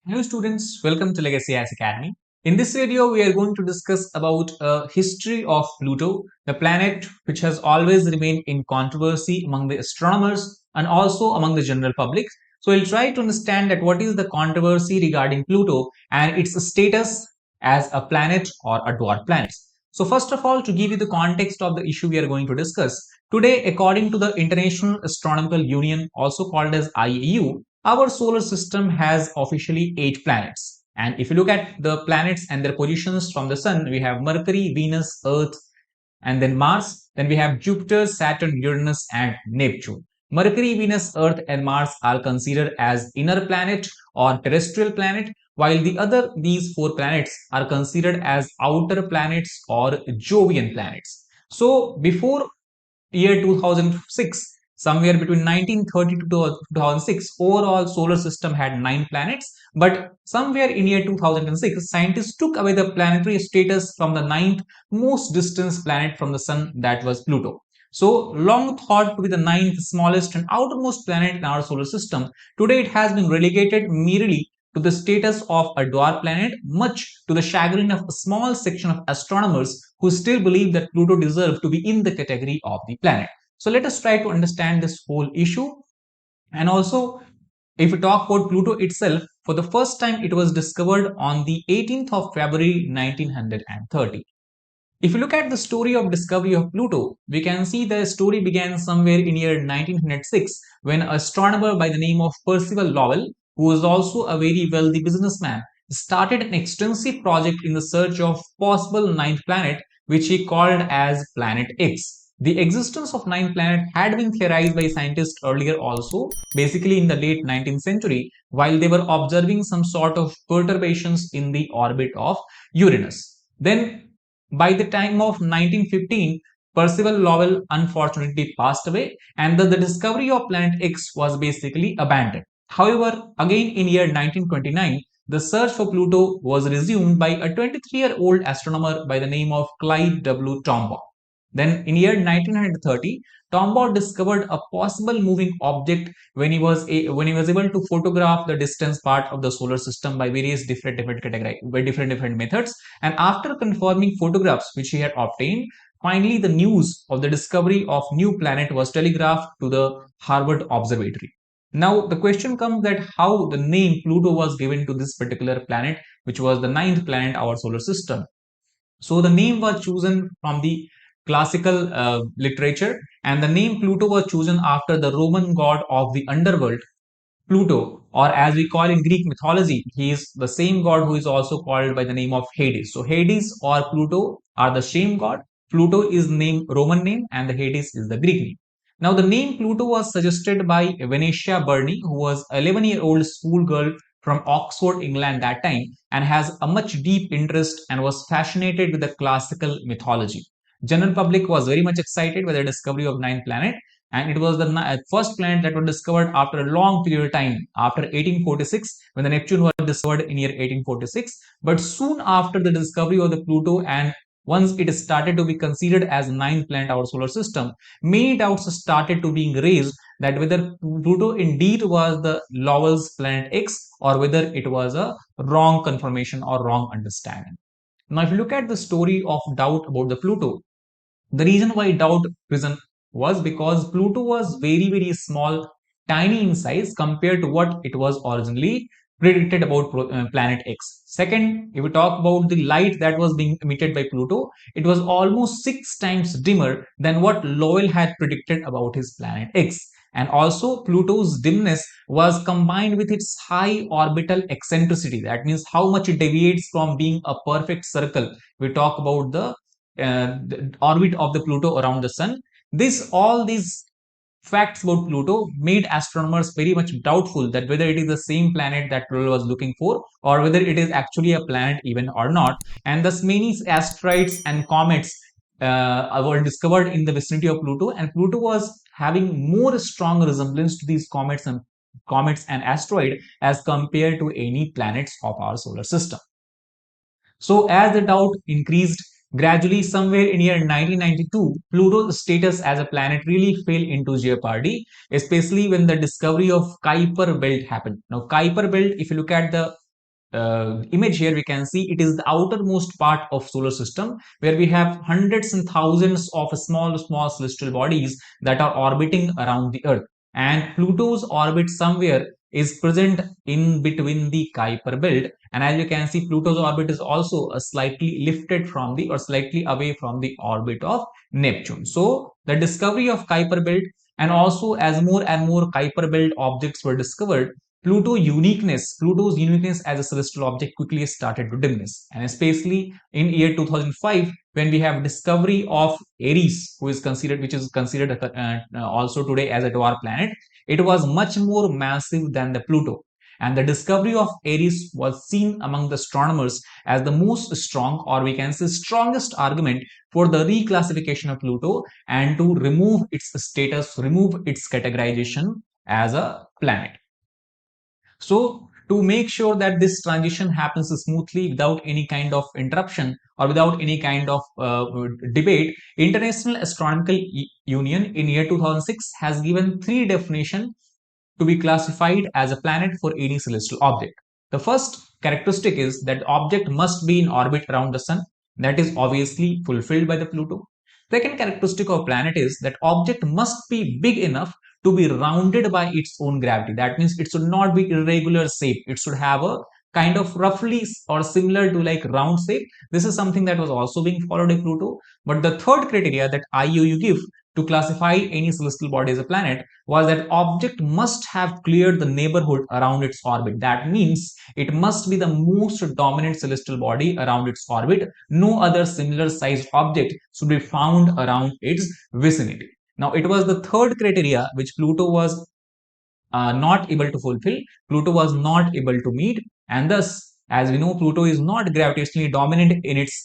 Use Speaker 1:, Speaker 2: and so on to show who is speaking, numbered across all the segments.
Speaker 1: Hello students, welcome to Legacy IAS Academy. In this video, we are going to discuss about a history of Pluto, the planet which has always remained in controversy among the astronomers and also among the general public. So we'll try to understand that what is the controversy regarding Pluto and its status as a planet or a dwarf planet. So first of all, to give you the context of the issue we are going to discuss, today according to the International Astronomical Union, also called as IAU, our solar system has officially 8 planets. And if you look at the planets and their positions from the sun, we have Mercury, Venus, Earth, and then Mars. Then we have Jupiter, Saturn, Uranus, and Neptune. Mercury, Venus, Earth, and Mars are considered as inner planet or terrestrial planet, while these 4 planets are considered as outer planets or Jovian planets. So before year 2006, somewhere between 1930 to 2006, overall solar system had 9 planets, but somewhere in year 2006 scientists took away the planetary status from the ninth most distant planet from the sun, that was Pluto. So long thought to be the ninth smallest and outermost planet in our solar system, today it has been relegated merely to the status of a dwarf planet, much to the chagrin of a small section of astronomers who still believe that Pluto deserves to be in the category of the planet. So let us try to understand this whole issue. And also, if we talk about Pluto itself, for the first time it was discovered on the 18th of February 1930. If you look at the story of discovery of Pluto, we can see the story began somewhere in year 1906 when an astronomer by the name of Percival Lowell, who was also a very wealthy businessman, started an extensive project in the search of possible ninth planet, which he called as Planet X. The existence of ninth planet had been theorized by scientists earlier also, basically in the late 19th century, while they were observing some sort of perturbations in the orbit of Uranus. Then by the time of 1915, Percival Lowell unfortunately passed away, and the discovery of Planet X was basically abandoned. However, again in year 1929, the search for Pluto was resumed by a 23-year-old astronomer by the name of Clyde W. Tombaugh. Then in year 1930, Tombaugh discovered a possible moving object when he was able to photograph the distance part of the solar system by various different methods. And after confirming photographs which he had obtained, finally the news of the discovery of new planet was telegraphed to the Harvard Observatory. Now the question comes that how the name Pluto was given to this particular planet, which was the ninth planet our solar system. So the name was chosen from the classical literature, and the name Pluto was chosen after the Roman god of the underworld, Pluto, or as we call in Greek mythology, he is the same god who is also called by the name of Hades. So Hades or Pluto are the same god. Pluto is name Roman name and the Hades is the Greek name. Now the name Pluto was suggested by Venetia Burney, who was an 11-year-old schoolgirl from Oxford, England that time, and has a much deep interest and was fascinated with the classical mythology. General public was very much excited by the discovery of ninth planet, and it was the first planet that was discovered after a long period of time, after 1846, when the Neptune was discovered in year 1846. But soon after the discovery of the Pluto, and once it started to be considered as ninth planet our solar system, many doubts started to being raised that whether Pluto indeed was the Lowell's Planet X or whether it was a wrong confirmation or wrong understanding. Now, if you look at the story of doubt about the Pluto, the reason why doubt risen was because Pluto was very small, tiny in size compared to what it was originally predicted about planet X. Second, if we talk about the light that was being emitted by Pluto, it was almost 6 times dimmer than what Lowell had predicted about his planet X. And also, Pluto's dimness was combined with its high orbital eccentricity. That means how much it deviates from being a perfect circle. We talk about the orbit of the Pluto around the sun. All these facts about Pluto made astronomers very much doubtful that whether it is the same planet that Lowell was looking for or whether it is actually a planet even or not. And thus many asteroids and comets were discovered in the vicinity of Pluto, and Pluto was having more strong resemblance to these comets and asteroid as compared to any planets of our solar system. So as the doubt increased gradually, somewhere in year 1992, Pluto's status as a planet really fell into jeopardy, especially when the discovery of Kuiper Belt happened. Now, Kuiper Belt, if you look at the image here, we can see it is the outermost part of solar system, where we have hundreds and thousands of small celestial bodies that are orbiting around the Earth. And Pluto's orbit somewhere is present in between the Kuiper belt. And as you can see, Pluto's orbit is also slightly lifted from the or slightly away from the orbit of Neptune. So the discovery of Kuiper belt, and also as more and more Kuiper belt objects were discovered, Pluto's uniqueness as a celestial object quickly started to diminish. And especially in year 2005, when we have discovery of Eris, which is considered also today as a dwarf planet, it was much more massive than the Pluto. And the discovery of Eris was seen among the astronomers as the most strong, or we can say strongest argument for the reclassification of Pluto and to remove its status, remove its categorization as a planet. So to make sure that this transition happens smoothly without any kind of interruption or without any kind of debate, International Astronomical Union in year 2006 has given three definitions to be classified as a planet for any celestial object. The first characteristic is that the object must be in orbit around the sun. That is obviously fulfilled by the Pluto. Second characteristic of planet is that object must be big enough to be rounded by its own gravity. That means it should not be irregular shape. It should have a kind of roughly or similar to like round shape. This is something that was also being followed by Pluto. But the third criteria that IUU give to classify any celestial body as a planet was that object must have cleared the neighborhood around its orbit. That means it must be the most dominant celestial body around its orbit. No other similar sized object should be found around its vicinity. Now, it was the third criteria which Pluto was not able to fulfill. Pluto was not able to meet, and thus, as we know, Pluto is not gravitationally dominant in its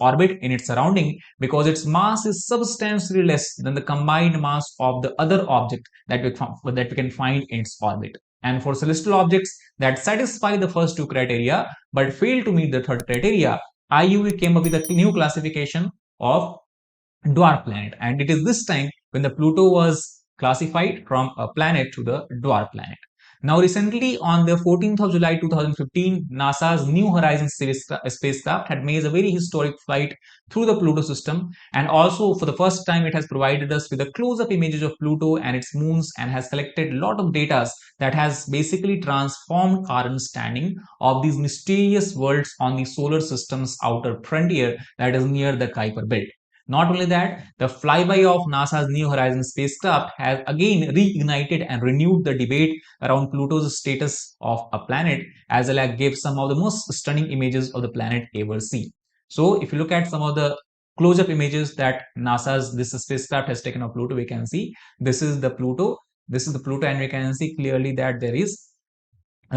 Speaker 1: orbit, in its surrounding, because its mass is substantially less than the combined mass of the other object that we can find in its orbit. And for celestial objects that satisfy the first two criteria but fail to meet the third criteria, IUV came up with a new classification of dwarf planet, and it is this time when the Pluto was classified from a planet to the dwarf planet. Now, recently on the 14th of July 2015, NASA's New Horizons spacecraft had made a very historic flight through the Pluto system, and also for the first time it has provided us with a close-up images of Pluto and its moons, and has collected a lot of data that has basically transformed our understanding of these mysterious worlds on the solar system's outer frontier that is near the Kuiper belt. Not only that, the flyby of NASA's New Horizons spacecraft has again reignited and renewed the debate around Pluto's status of a planet, as well as gave some of the most stunning images of the planet ever seen. So, if you look at some of the close-up images that this spacecraft has taken of Pluto, we can see this is the Pluto. This is the Pluto, and we can see clearly that there is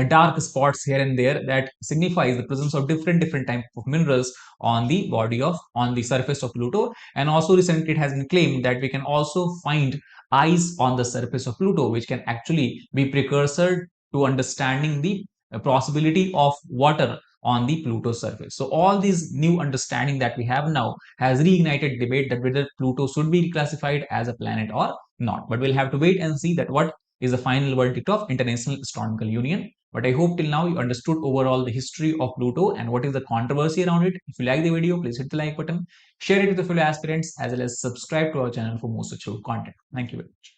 Speaker 1: dark spots here and there that signifies the presence of different type of minerals on the surface of Pluto. And also recently it has been claimed that we can also find ice on the surface of Pluto, which can actually be precursor to understanding the possibility of water on the Pluto surface. So all these new understanding that we have now has reignited debate that whether Pluto should be reclassified as a planet or not. But we'll have to wait and see that what is the final verdict of International Astronomical Union. But I hope till now you understood overall the history of Pluto and what is the controversy around it. If you like the video, please hit the like button, share it with the fellow aspirants, as well as subscribe to our channel for more such content. Thank you very much.